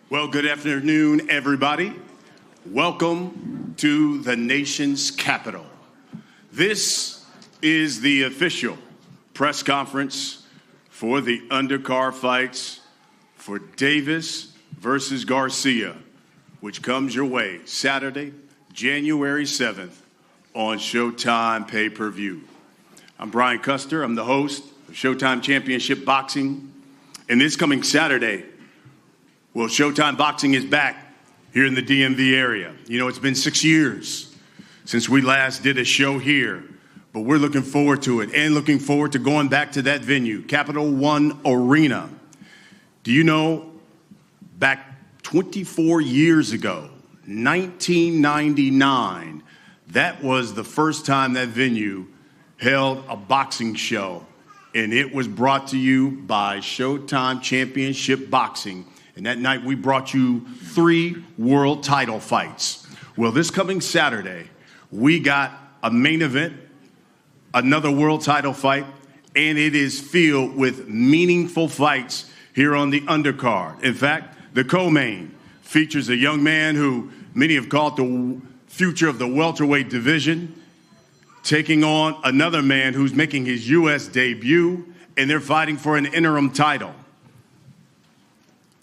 Well, good afternoon, everybody. Welcome to the nation's capital. This is the official press conference for the undercard fights for Davis versus Garcia, which comes your way Saturday, January 7th on Showtime pay-per-view. I'm Brian Custer. I'm the host of Showtime Championship Boxing. And this coming Saturday, well, Showtime Boxing is back here in the DMV area. You know, it's been 6 years since we last did a show here, but we're looking forward to it and looking forward to going back to that venue, Capital One Arena. Do you know, back 24 years ago, 1999, that was the first time that venue held a boxing show, and it was brought to you by Showtime Championship Boxing. And that night, we brought you 3 world title fights. Well, this coming Saturday, we got a main event, another world title fight, and it is filled with meaningful fights here on the undercard. In fact, the co-main features a young man who many have called the future of the welterweight division, taking on another man who's making his U.S. debut, and they're fighting for an interim title.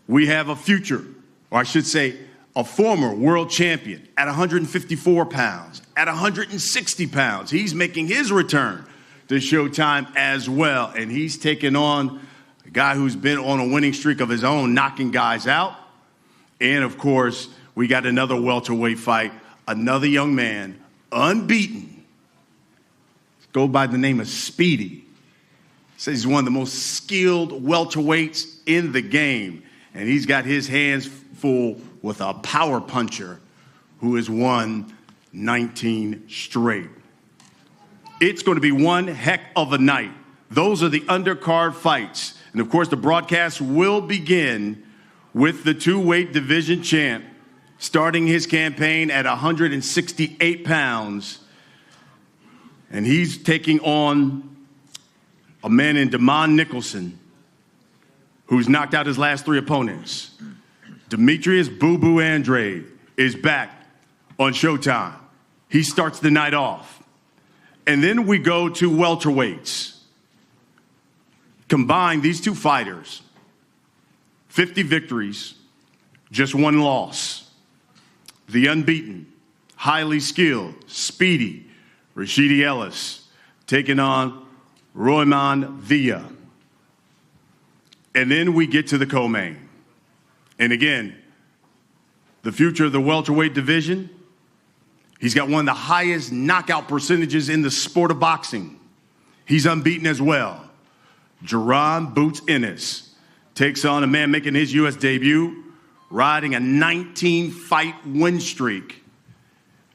We have a future, or I should say, a former world champion at 154 pounds, at 160 pounds. He's making his return to Showtime as well, and he's taking on a guy who's been on a winning streak of his own, knocking guys out. And, of course, we got another welterweight fight, another young man, unbeaten, go by the name of Speedy. Says he's one of the most skilled welterweights in the game. And he's got his hands full with a power puncher who has won 19 straight. It's going to be one heck of a night. Those are the undercard fights. And, of course, the broadcast will begin with the two-weight division champ starting his campaign at 168 pounds. And he's taking on a man in Andrade-Nicholson, who's knocked out his last 3 opponents. Demetrius Boo Boo Andrade is back on Showtime. He starts the night off. And then we go to welterweights. Combine these 2 fighters, 50 victories, just 1 loss. The unbeaten, highly skilled, speedy Rashidi Ellis taking on Roymond Villa. And then we get to the co-main. And again, the future of the welterweight division, he's got one of the highest knockout percentages in the sport of boxing. He's unbeaten as well. Jerron Boots Ennis takes on a man making his U.S. debut, riding a 19-fight win streak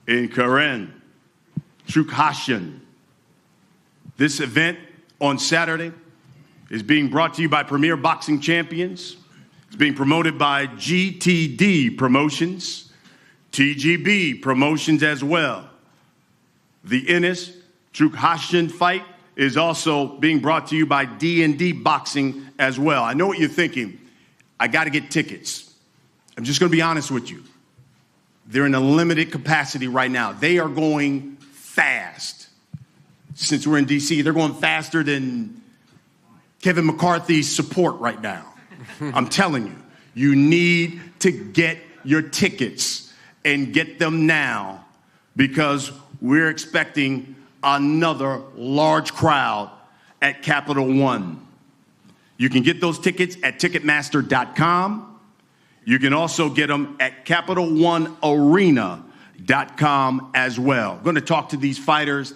in Ennis-Chukhadzhian. This event on Saturday is being brought to you by Premier Boxing Champions. It's being promoted by GTD Promotions, TGB Promotions as well. The Ennis-Chukhadzhian fight is also being brought to you by D&D Boxing as well. I know what you're thinking. I got to get tickets. I'm just going to be honest with you. They're in a limited capacity right now. They are going fast. Since we're in D.C., they're going faster than Kevin McCarthy's support right now. I'm telling you, you need to get your tickets and get them now because we're expecting another large crowd at Capital One. You can get those tickets at Ticketmaster.com. You can also get them at CapitalOneArena.com as well. I'm going to talk to these fighters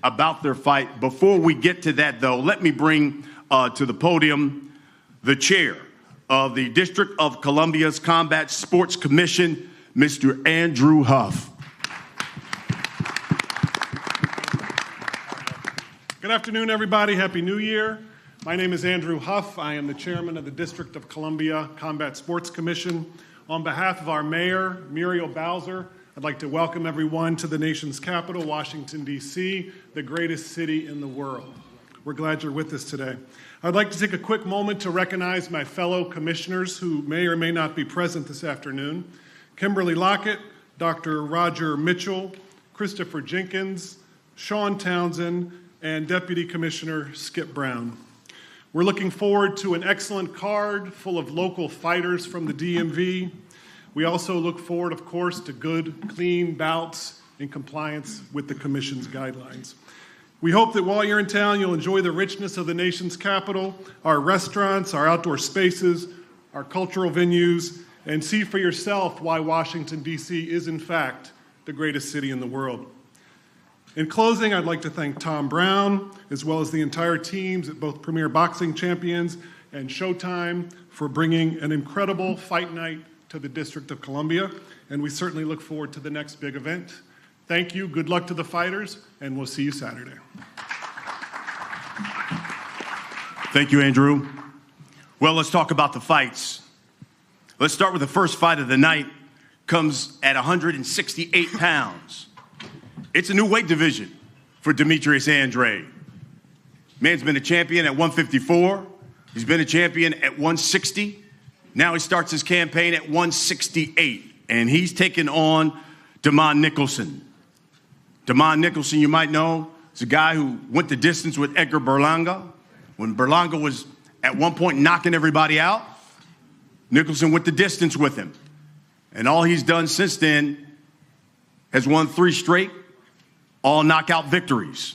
about their fight. Before we get to that, though, let me bring to the podium the chair of the District of Columbia's Combat Sports Commission, Mr. Andrew Huff. Good afternoon, everybody. Happy New Year. My name is Andrew Huff. I am the chairman of the District of Columbia Combat Sports Commission. On behalf of our mayor, Muriel Bowser, I'd like to welcome everyone to the nation's capital, Washington, D.C., the greatest city in the world. we're glad you're with us today. I'd like to take a quick moment to recognize my fellow commissioners who may or may not be present this afternoon. Kimberly Lockett, Dr. Roger Mitchell, Christopher Jenkins, Sean Townsend, and Deputy Commissioner Skip Brown. We're looking forward to an excellent card full of local fighters from the DMV. We also look forward, of course, to good, clean bouts in compliance with the Commission's guidelines. We hope that while you're in town, you'll enjoy the richness of the nation's capital, our restaurants, our outdoor spaces, our cultural venues, and see for yourself why Washington, D.C. is, in fact, the greatest city in the world. In closing, I'd like to thank Tom Brown, as well as the entire teams at both Premier Boxing Champions and Showtime for bringing an incredible fight night to the District of Columbia, and we certainly look forward to the next big event. Thank you, good luck to the fighters, and we'll see you Saturday. Thank you, Andrew. Well, let's talk about the fights. Let's start with the first fight of the night. Comes at 168 pounds. It's a new weight division for Demetrius Andrade. Man's been a champion at 154. He's been a champion at 160. Now he starts his campaign at 168, and he's taking on Dazn. Dazn, you might know, is a guy who went the distance with Edgar Berlanga. When Berlanga was at one point knocking everybody out, Nicholson went the distance with him. And all he's done since then has won 3 straight, all knockout victories.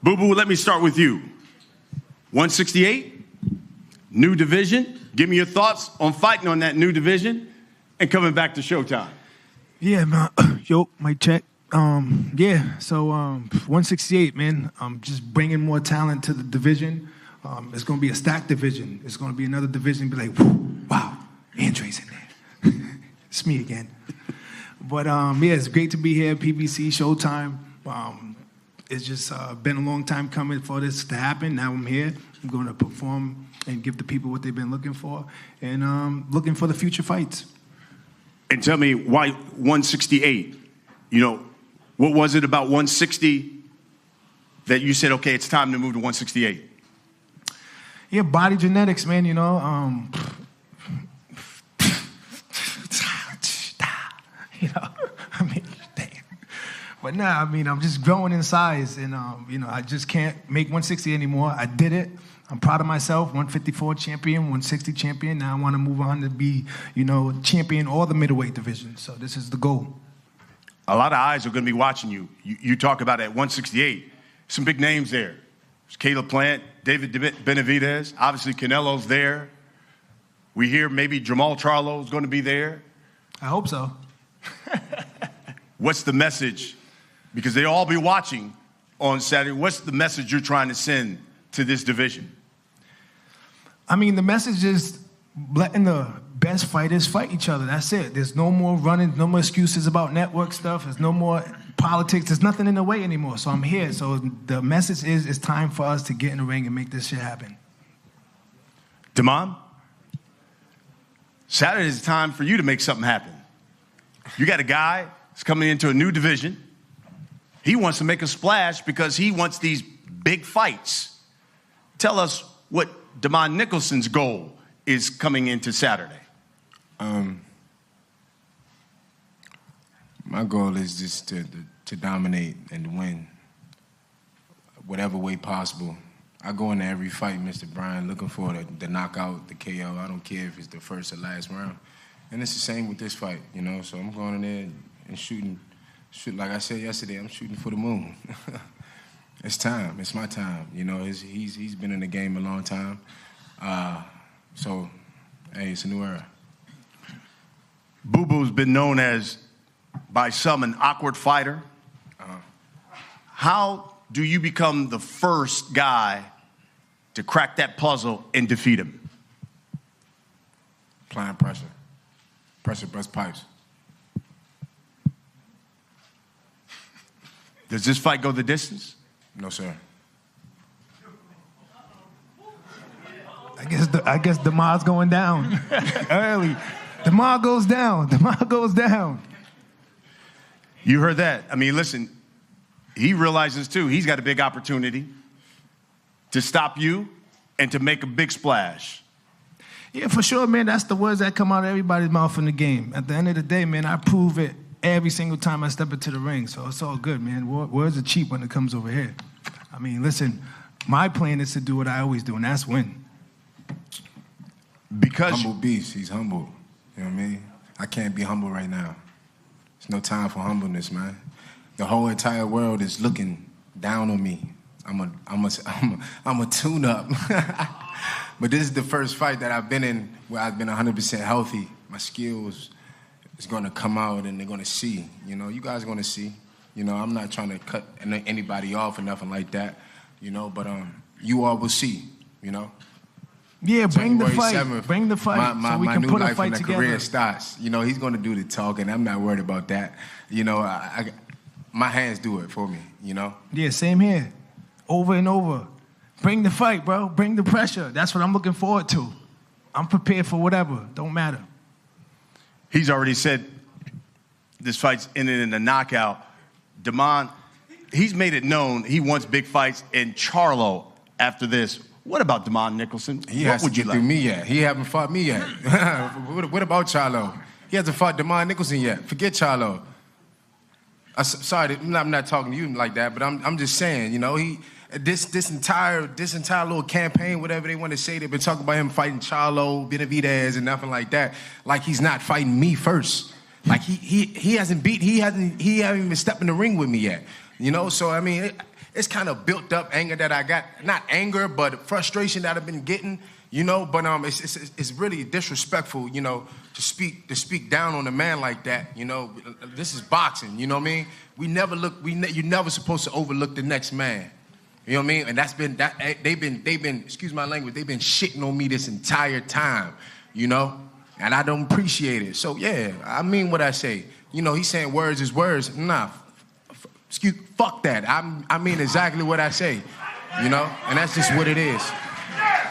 Boo Boo, let me start with you. 168, new division. Give me your thoughts on fighting on that new division and coming back to Showtime. Yeah, man. Yo, mic check. 168, man. Just bringing more talent to the division. It's going to be a stacked division. It's going to be another division. Be like, wow, Andre's in there. It's me again. But it's great to be here, PBC, Showtime. It's just been a long time coming for this to happen. Now I'm here. I'm going to perform and give the people what they've been looking for, and looking for the future fights. And tell me why 168? You know, what was it about 160 that you said, okay, it's time to move to 168? Yeah, body genetics, man, you know. I mean, damn. But I'm just growing in size, and, I just can't make 160 anymore. I did it. I'm proud of myself. 154 champion, 160 champion. Now I want to move on to be, champion all the middleweight division. So this is the goal. A lot of eyes are going to be watching you. You talk about at 168, some big names there. There's Caleb Plant, David Benavidez, obviously Canelo's there. We hear maybe Jamal Charlo's going to be there. I hope so. What's the message? Because they'll all be watching on Saturday. What's the message you're trying to send to this division? I mean, the message is letting the best fighters fight each other. That's it. There's no more running, no more excuses about network stuff. There's no more politics. There's nothing in the way anymore. So I'm here. So the message is it's time for us to get in the ring and make this shit happen. Damon, Saturday is time for you to make something happen. You got a guy that's coming into a new division. He wants to make a splash because he wants these big fights. Tell us what Dazn-Nicholson's goal is coming into Saturday. My goal is just to dominate and win whatever way possible. I go into every fight, Mr. Bryan, looking for the knockout, the KO. I don't care if it's the first or last round. And it's the same with this fight, So I'm going in there and shooting. Like I said yesterday, I'm shooting for the moon. It's time. It's my time. He's been in the game a long time. So, hey, it's a new era. Boo Boo's been known as, by some, an awkward fighter. How do you become the first guy to crack that puzzle and defeat him? Applying pressure. Pressure busts pipes. Does this fight go the distance? No, sir. I guess Damar's going down early. Damar goes down. Damar goes down. You heard that. I mean, listen, he realizes, too, he's got a big opportunity. to stop you and to make a big splash. Yeah, for sure, man. That's the words that come out of everybody's mouth in the game. At the end of the day, man, I prove it every single time I step into the ring. So it's all good, man. Words are cheap when it comes over here. I mean, listen, my plan is to do what I always do, and that's win. Because humble beast, he's humble. You know what I mean? I can't be humble right now. There's no time for humbleness, man. The whole entire world is looking down on me. I'm a tune-up. But this is the first fight that I've been in where I've been 100% healthy. My skills is going to come out and they're going to see. You know, you guys are going to see. You know, I'm not trying to cut anybody off or nothing like that. You know, but you all will see. You know. Yeah, bring the fight. 7th, bring the fight so we my can new put a life fight and the together. career starts. You know, he's going to do the talking. I'm not worried about that. You know, my hands do it for me, you know? Yeah, same here. Over and over. Bring the fight, bro. Bring the pressure. That's what I'm looking forward to. I'm prepared for whatever. Don't matter. he's already said this fight's ended in a knockout. Dazn, he's made it known he wants big fights. And Charlo, after this, what about Andrade-Nicholson? He hasn't get through me yet. He haven't fought me yet. What about Charlo? He hasn't fought Andrade-Nicholson yet. Forget Charlo. Sorry, I'm not talking to you like that, but I'm just saying, you know, this entire little campaign, whatever they want to say, they've been talking about him fighting Charlo, Benavidez, and nothing like that. Like he's not fighting me first. Like he hasn't even stepped in the ring with me yet. You know, so I mean, it's kind of built up anger that I got. Not anger, but frustration that I've been getting. You know, but it's really disrespectful, you know, to speak down on a man like that. You know, this is boxing. You know what I mean? You're never supposed to overlook the next man. You know what I mean? And they've been excuse my language, they've been shitting on me this entire time. You know, and I don't appreciate it. So yeah, I mean what I say. You know, he's saying words is words. Nah, fuck that. I mean exactly what I say. You know, and that's just what it is.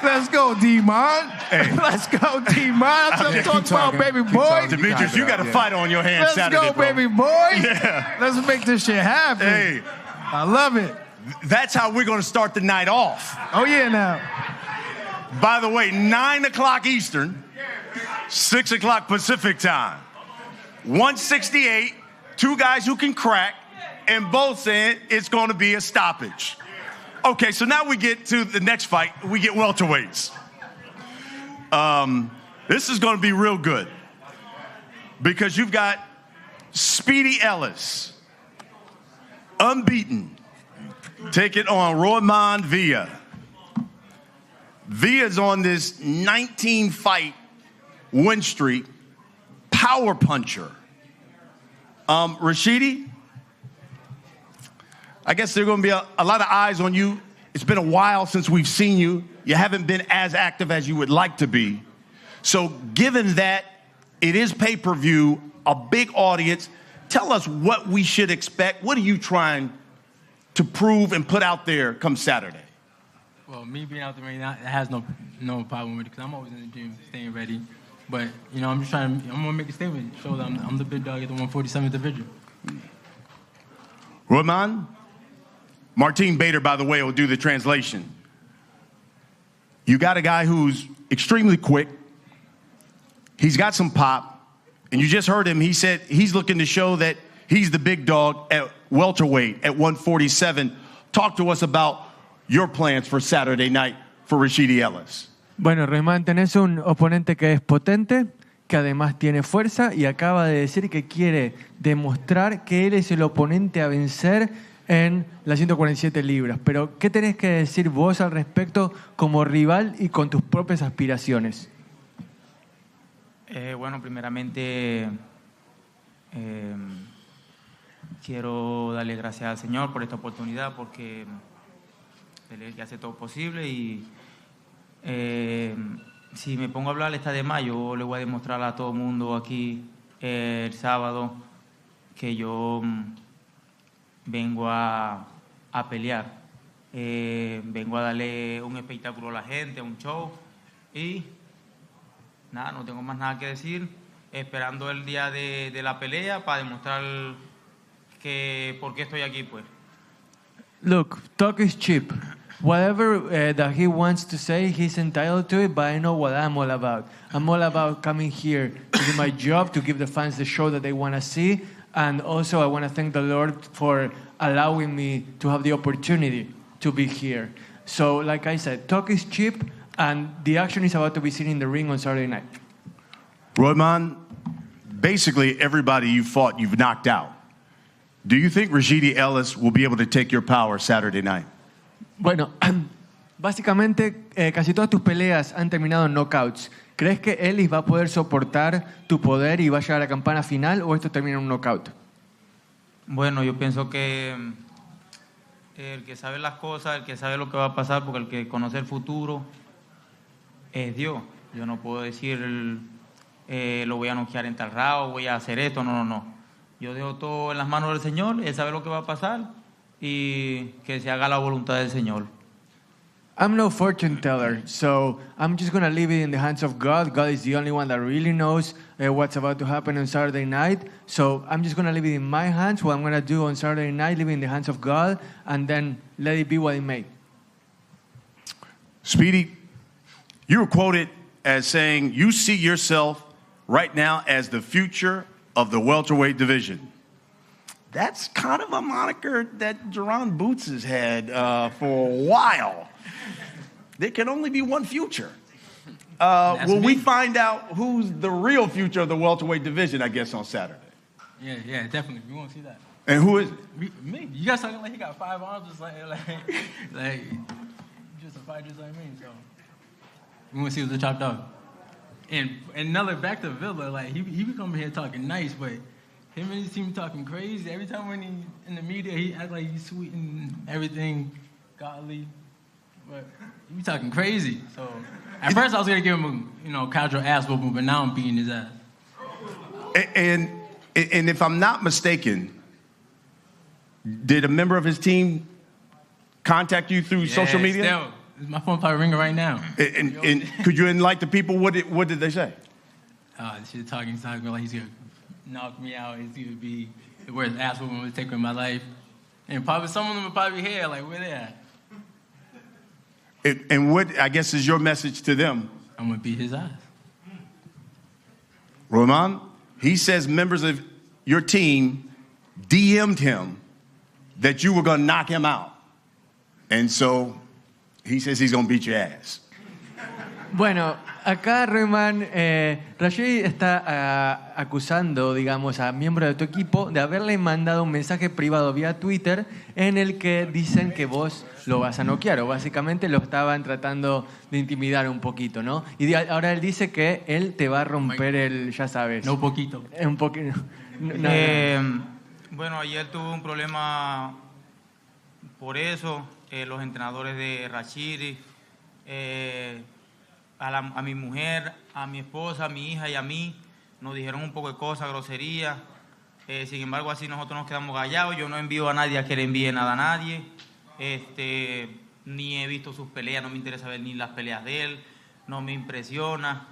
Let's go, D-Mon. Hey. Let's go, D-Mon. That's what I'm talking about, baby boy. Demetrius, you got a fight on your hands Saturday, Let's go, baby boy. Yeah. Let's make this shit happen. Hey. I love it. That's how we're going to start the night off. Oh, yeah, now. By the way, 9 o'clock Eastern, 6 o'clock Pacific time. 168, two guys who can crack, and both saying it's going to be a stoppage. Okay, so now we get to the next fight. We get welterweights. This is going to be real good because you've got Speedy Ellis, unbeaten, take it on Roman Villa. Villa's on this 19-fight win streak, power puncher. Rashidi, I guess there are going to be a lot of eyes on you. It's been a while since we've seen you. You haven't been as active as you would like to be. So given that it is pay-per-view, a big audience, tell us what we should expect. What are you trying to prove and put out there come Saturday? Well, me being out there right now, it has no problem with it because I'm always in the gym staying ready. But, you know, I'm going to make a statement, show that I'm the big dog at the 147th division. Roman? Martin Bader, by the way, will do the translation. You got a guy who's extremely quick. He's got some pop. And you just heard him. He said he's looking to show that he's the big dog at welterweight at 147. Talk to us about your plans for Saturday night for Rashidi Ellis. Bueno, Roman, tenés un oponente que es potente, que además tiene fuerza y acaba de decir que quiere demostrar que él es el oponente a vencer en las 147 libras. Pero, ¿qué tenés que decir vos al respecto como rival y con tus propias aspiraciones? Bueno, primeramente quiero darle gracias al Señor por esta oportunidad, porque Él hace todo posible y si me pongo a hablar está de más, yo le voy a demostrar a todo el mundo aquí el sábado que yo vengo a pelear, vengo a darle un espectáculo a la gente, un show y nada, no tengo más nada que decir, esperando el día de la pelea para demostrar que por qué estoy aquí, pues. Look, talk is cheap. whatever that he wants to say, he's entitled to it, but I know what I'm all about. I'm all about coming here to do my job, to give the fans the show that they want to see, and also I want to thank the Lord for allowing me to have the opportunity to be here. So, like I said, talk is cheap, and the action is about to be seen in the ring on Saturday night. Roman, basically everybody you fought, you've knocked out. Do you think Rashidi Ellis will be able to take your power Saturday night? Bueno, básicamente casi todas tus peleas han terminado en knockouts. ¿Crees que Ellis va a poder soportar tu poder y va a llegar a la campana final o esto termina en un knockout? Bueno, yo pienso que el que sabe las cosas, el que sabe lo que va a pasar, porque el que conoce el futuro es Dios. Yo no puedo decir lo voy a noquear en tal round, voy a hacer esto, no. Yo dejo todo en las manos del Señor, Él sabe lo que va a pasar y que se haga la voluntad del Señor. I'm no fortune teller, so I'm just going to leave it in the hands of God. God is the only one that really knows what's about to happen on Saturday night. So I'm just going to leave it in my hands. What I'm going to do on Saturday night, leave it in the hands of God, and then let it be what it may. Speedy, you were quoted as saying you see yourself right now as the future of the welterweight division. That's kind of a moniker that Jerron Boots has had for a while. There can only be one future. Will we find out who's the real future of the welterweight division, I guess, on Saturday? Yeah, definitely. We won't see that. And who is it? Me. You guys talking like he got 5 arms, just like just a fight just like me. So we want to see who's the top dog. And another back to Villa, like he be coming here talking nice, but him and his team talking crazy. Every time when he in the media, he act like he's sweet and everything, godly, but he be talking crazy. So at first I was gonna give him a casual ass whooping, but now I'm beating his ass. And if I'm not mistaken, did a member of his team contact you through social media? Still, my phone probably ringing right now. And could you enlighten the people? What did they say? She's talking like he's gonna knock me out. He's gonna be the worst ass whooping I'm taking in my life. And probably some of them will probably be here, like where they at? And what I guess is your message to them? I'm gonna beat his ass. Roman, he says members of your team DM'd him that you were gonna knock him out, and so he says he's gonna beat your ass. Bueno, acá Roman, Rashidi está acusando, digamos, a miembros de tu equipo de haberle mandado un mensaje privado vía Twitter en el que dicen que vos lo vas a noquear, o básicamente lo estaban tratando de intimidar un poquito, ¿no? Y ahora él dice que él te va a romper el, ya sabes. No poquito. Un poquito. Bueno, ayer tuve un problema por eso. Los entrenadores de Rashidi, a mi mujer, a mi esposa, a mi hija y a mí nos dijeron un poco de cosas, groserías. Sin embargo, así nosotros nos quedamos callados. Yo no envío a nadie a que le envíe nada a nadie. Ni he visto sus peleas, no me interesa ver ni las peleas de él, no me impresiona,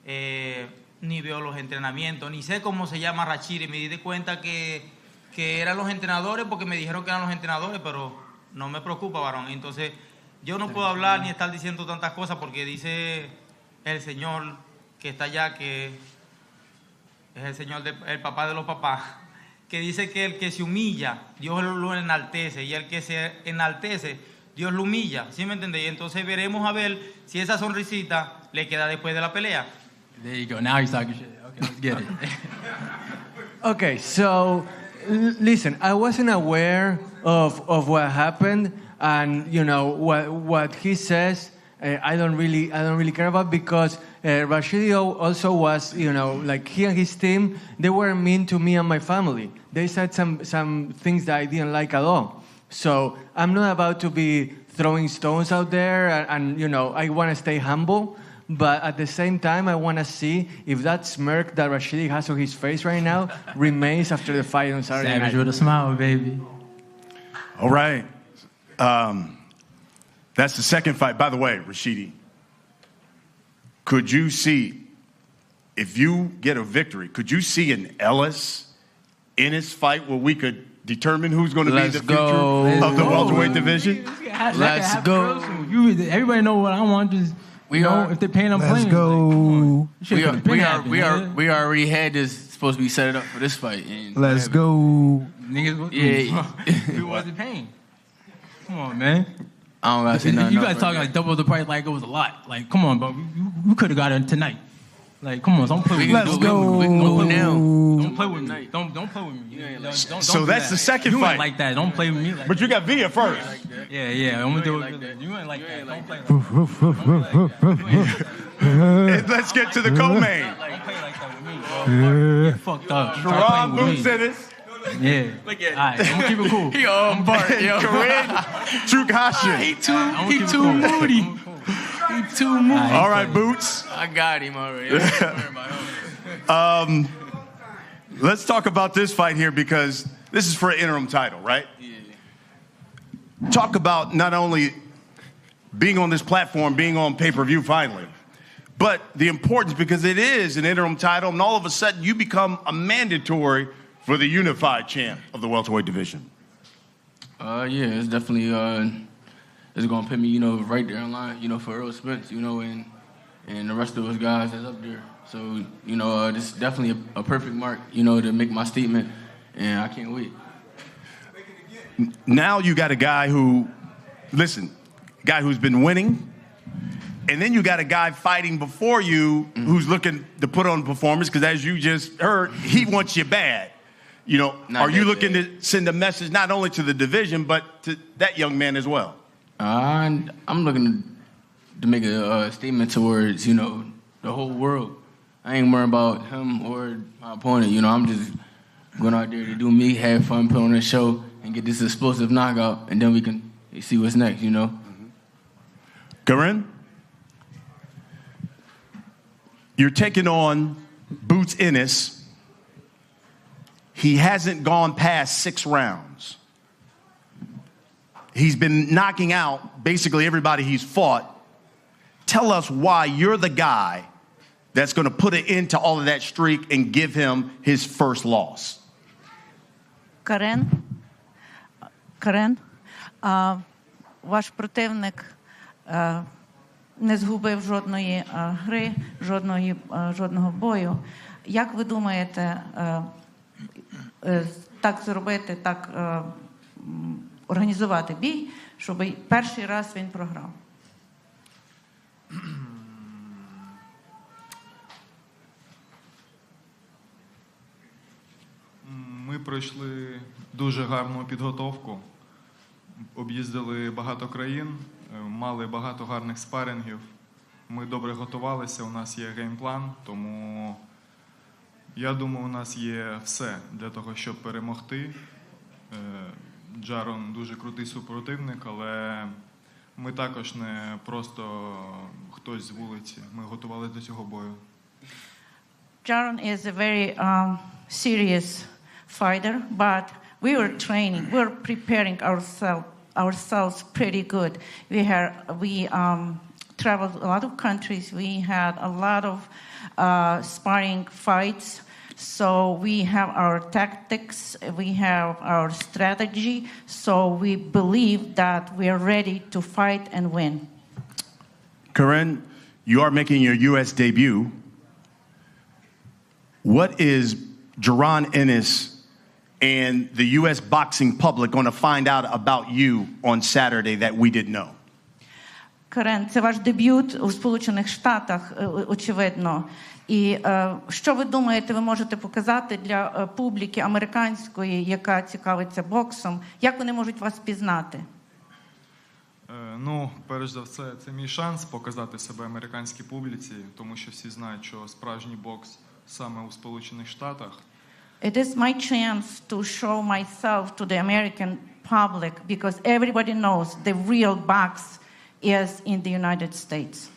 ni veo los entrenamientos, ni sé cómo se llama Rashidi. Me di de cuenta que eran los entrenadores porque me dijeron que eran los entrenadores, pero no me preocupa, varón. Entonces, yo no puedo hablar ni estar diciendo tantas cosas porque dice el Señor que está allá, que es el Señor, el papá de los papás, que dice que el que se humilla, Dios lo enaltece, y el que se enaltece, Dios lo humilla. ¿Sí me entendéis? Entonces veremos a ver si esa sonrisita le queda después de la pelea. There you go. Now he's talking shit. Okay, let's get it. Okay, so listen, I wasn't aware of what happened, and what he says. I don't really care about, because Rashidi also was, like he and his team, they were mean to me and my family. They said some things that I didn't like at all. So I'm not about to be throwing stones out there, and I want to stay humble. But at the same time, I want to see if that smirk that Rashidi has on his face right now remains after the fight on Saturday night. Savage with a smile, baby. All right. That's the second fight. By the way, Rashidi, could you see, if you get a victory, could you see an Ellis-Ennis fight where we could determine who's going to be the go. future of the welterweight division? Let's go. Everybody know what I want. Just if they're paying, I'm playing. Let's go. We already had this supposed to be set up for this fight. And Let's go. Niggas, we wasn't paying. Come on, man. I don't gotta say nothing. You guys talking like double the price like it was a lot. Like, come on, bro. You could have got it tonight. Like, come on, don't play with me. Let's go. We can go now. Don't play with me. Don't play with me. Don't So do that's that. the second you fight. Ain't like that. Don't play with me. Like But you got Villa first. yeah. I'm gonna do it. You ain't like that. Don't play like that. Let's get to the co-main. Don't play like that with me, bro. You're fucked up. You try Ron playing with Boots me. Ennis. Yeah. Look at it. All right, I'm gonna keep it cool. He all burnt, yo. Ennis-Chukhadzhian. He too moody. He too moody. All right, Boots. I got him already. I'm not worried about him. Let's talk about this fight here because this is for an interim title, right? Yeah. Talk about not only being on this platform, being on pay-per-view finally, but the importance because it is an interim title, and all of a sudden you become a mandatory for the unified champ of the welterweight division. Yeah, it's definitely it's gonna put me, right there in line, for Earl Spence, and the rest of those guys that's up there. So, this is definitely a perfect mark, to make my statement, and I can't wait. Now you got a guy who's been winning, and then you got a guy fighting before you who's looking to put on performance because, as you just heard, he wants you bad. Are you looking to send a message not only to the division but to that young man as well? I'm looking to make a statement towards, the whole world. I ain't worried about him or my opponent. I'm just going out there to do me, have fun, put on a show, and get this explosive knockout, and then we can see what's next, Karen, you're taking on Boots Ennis. He hasn't gone past 6 rounds. He's been knocking out basically everybody he's fought. Tell us why you're the guy that's going to put an end to all of that streak and give him his first loss. Карен, ваш противник не згубив жодної гри, жодного бою. Як ви думаєте, так зробити, так організувати бій, щоб перший раз він програв? Ми пройшли дуже гарну підготовку, об'їздили багато країн, мали багато гарних спарингів. Ми добре готувалися, у нас є геймплан, тому я думаю, у нас є все для того, щоб перемогти. Джарон дуже крутий супротивник, але ми також не просто хтось з вулиці. Ми готувалися до цього бою. Jaron is a very serious fighter, but we were training, we were preparing ourselves pretty good. We traveled a lot of countries. We had a lot of sparring fights. So we have our tactics, we have our strategy. So we believe that we are ready to fight and win. Karen, you are making your U.S. debut. What is Jaron Ennis and the U.S. boxing public going to find out about you on Saturday that we didn't know? Карен, це ваш дебют у Сполучених Штатах, очевидно. І що ви думаєте, ви можете показати для публіки американської, яка цікавиться боксом? Як вони можуть вас пізнати? Перш за все, це мій шанс показати себе американській публіці, тому що всі знають, що справжній бокс саме у Сполучених Штатах. It is my chance to show myself to the American public because everybody knows the real box is in the United States.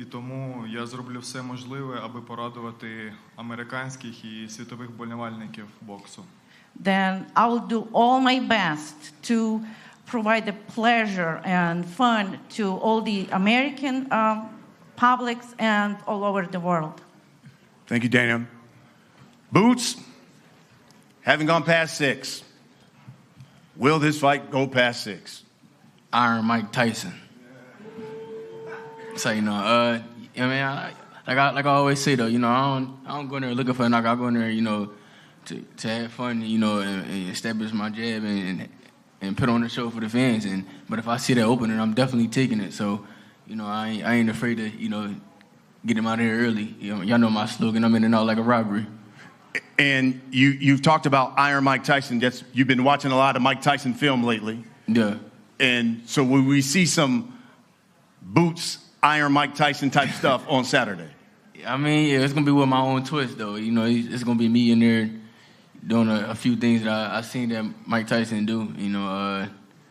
І тому я зроблю все можливе, аби порадувати американських і світових вболівальників боксу. Then I will do all my best to provide the pleasure and fun to all the American publics and all over the world. Thank you, Dana. Boots, haven't gone past 6. Will this fight go past 6? Iron Mike Tyson. So you know, I mean, like I always say though, you know, I don't go in there looking for a knockout. I go in there, you know, to have fun, you know, and establish my jab and put on the show for the fans. But if I see that opening, I'm definitely taking it. So, you know, I ain't afraid to, you know, get him out of here early. You know, y'all know my slogan. I'm in and out like a robbery. And you've talked about Iron Mike Tyson. You've been watching a lot of Mike Tyson film lately. Yeah. And so will we see some boots, Iron Mike Tyson type stuff on Saturday? I mean, yeah, it's going to be with my own twist, though. You know, it's going to be me in there doing a few things that I seen that Mike Tyson do. You know,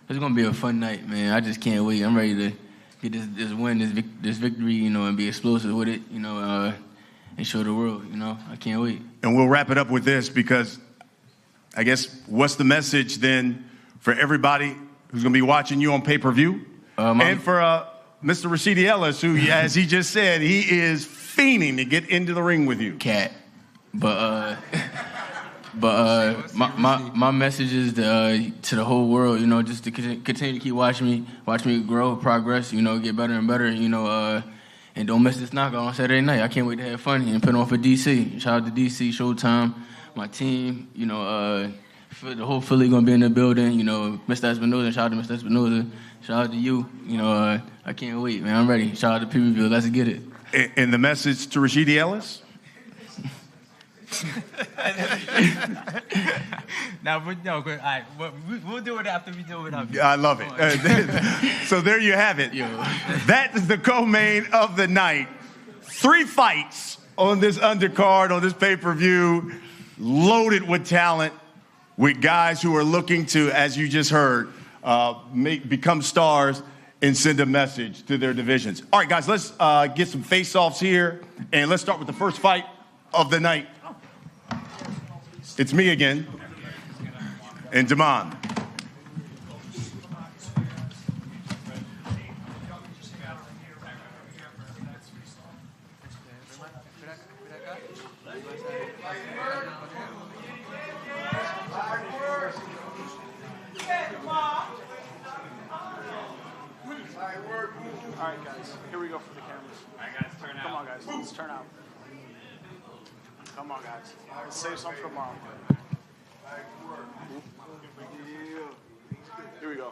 it's going to be a fun night, man. I just can't wait. I'm ready to get this win, this victory, you know, and be explosive with it, you know, and show the world, you know. I can't wait. And we'll wrap it up with this because I guess what's the message then for everybody who's going to be watching you on pay-per-view? And for Mr. Rashidi Ellis, who, as he just said, he is fiending to get into the ring with you. Cat. But my message is to the whole world, you know, just to continue to keep watching me grow, progress, you know, get better and better, you know, and don't miss this knockout on Saturday night. I can't wait to have fun and put on for DC. Shout out to DC, Showtime, my team, you know, the whole Philly gonna be in the building, you know, Mr. Espinoza, shout out to Mr. Espinoza, shout out to you, you know, I can't wait, man, I'm ready. Shout out to Pay-Per-View, let's get it. And the message to Rashidi Ellis? All right, we'll do it after we do it. I love it. So there you have it. That is the co-main of the night. 3 fights on this undercard, on this pay-per-view, loaded with talent, with guys who are looking to, as you just heard, become stars and send a message to their divisions. All right, guys, let's get some face-offs here, and let's start with the first fight of the night. It's me again, and Dazn. All right, guys, here we go for the cameras. All right, guys, turn out. Come on, guys, let's turn out. Come on, guys. Let's save some for tomorrow. Here we go.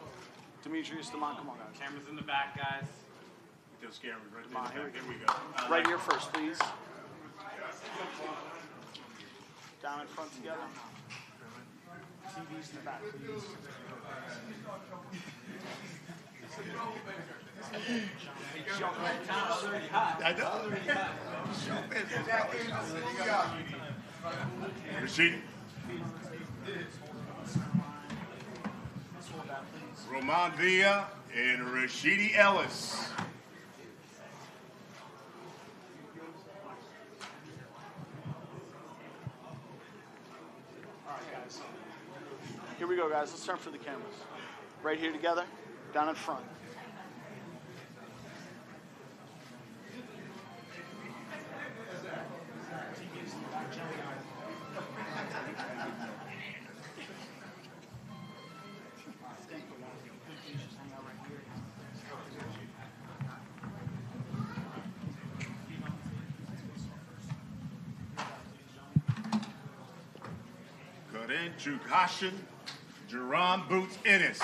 Demetrius, Dazn, come on, guys. Cameras in the back, guys. Those cameras right there. Here we go. Right here first, please. Down in front together. TVs in the back, please. I know. Rashidi. Roman Villa and Rashidi Ellis. All right, guys. Here we go, guys. Let's turn for the cameras. Right here together, down in front. Ennis-Chukhadzhian, Jerron Boots Ennis.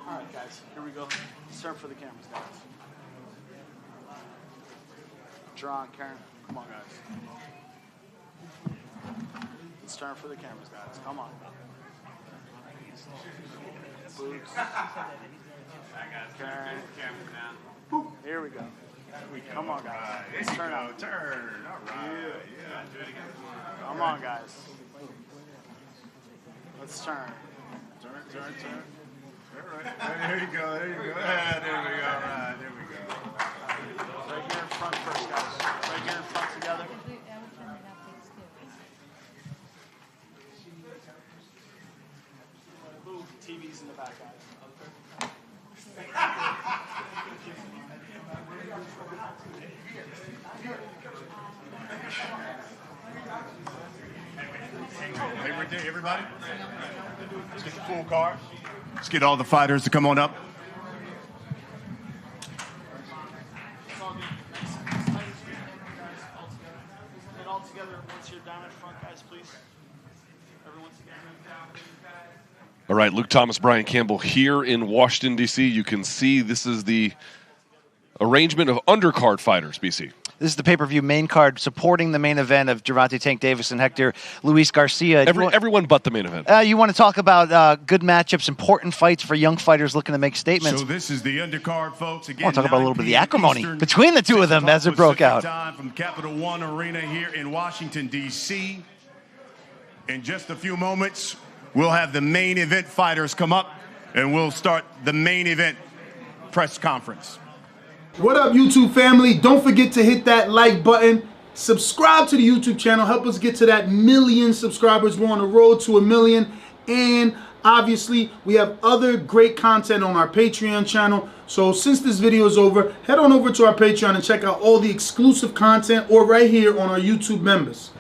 All right, guys, here we go. Let's turn for the cameras, guys. Jerron, Karen, come on, guys. Let's turn for the cameras, guys. Come on. Boots. Karen. Here we go. Come on, guys. Let's turn out. Turn. All right. Yeah. Come on, guys. Let's turn. Turn. All right. There you go. There we go. All right. There we go. Right here in front first, guys. Right here in front together. TV's in the back, guys. Hey, right there, everybody. Let's get the full card. Let's get all the fighters to come on up. Get all together once you're down in front, guys, please. Everyone's together. All right, Luke Thomas, Brian Campbell here in Washington, D.C. You can see this is the arrangement of undercard fighters, BC. This is the pay-per-view main card supporting the main event of Gervonta Tank Davis and Hector Luis Garcia. Everyone but the main event. You want to talk about good matchups, important fights for young fighters looking to make statements. So this is the undercard, folks. Again, I want to talk about a little bit of the acrimony Eastern between the two of them as it broke out. Time from Capital One Arena here in Washington, D.C. In just a few moments, we'll have the main event fighters come up, and we'll start the main event press conference. What up, YouTube family? Don't forget to hit that like button. Subscribe to the YouTube channel. Help us get to that 1 million subscribers. We're on the road to 1 million. And obviously, we have other great content on our Patreon channel. So since this video is over, head on over to our Patreon and check out all the exclusive content or right here on our YouTube members.